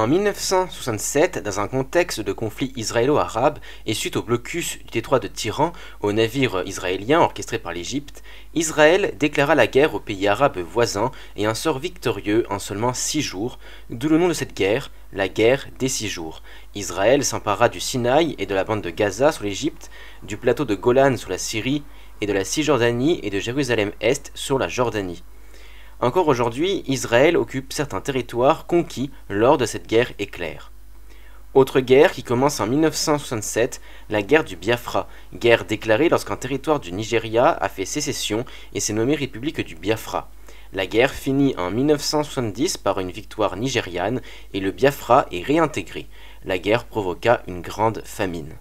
En 1967, dans un contexte de conflit israélo-arabe et suite au blocus du détroit de Tiran aux navires israéliens orchestrés par l'Égypte, Israël déclara la guerre aux pays arabes voisins et en sort victorieux en seulement 6 jours, d'où le nom de cette guerre, la guerre des 6 jours. Israël s'empara du Sinaï et de la bande de Gaza sur l'Égypte, du plateau de Golan sur la Syrie et de la Cisjordanie et de Jérusalem-Est sur la Jordanie. Encore aujourd'hui, Israël occupe certains territoires conquis lors de cette guerre éclair. Autre guerre qui commence en 1967, la guerre du Biafra, guerre déclarée lorsqu'un territoire du Nigeria a fait sécession et s'est nommé République du Biafra. La guerre finit en 1970 par une victoire nigériane et le Biafra est réintégré. La guerre provoqua une grande famine.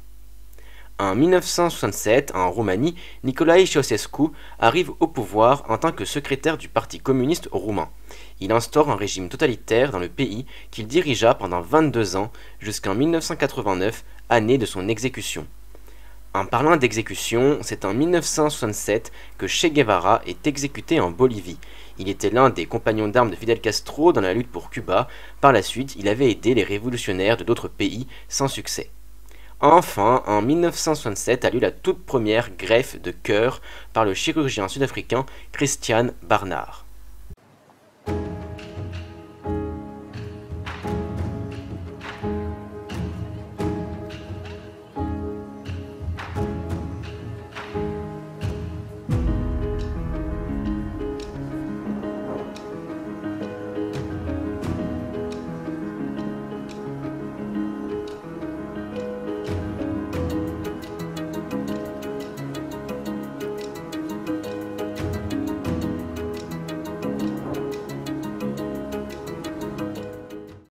En 1967, en Roumanie, Nicolae Ceausescu arrive au pouvoir en tant que secrétaire du Parti communiste roumain. Il instaure un régime totalitaire dans le pays qu'il dirigea pendant 22 ans jusqu'en 1989, année de son exécution. En parlant d'exécution, c'est en 1967 que Che Guevara est exécuté en Bolivie. Il était l'un des compagnons d'armes de Fidel Castro dans la lutte pour Cuba. Par la suite, il avait aidé les révolutionnaires de d'autres pays sans succès. Enfin, en 1967 a lieu la toute première greffe de cœur par le chirurgien sud-africain Christiaan Barnard.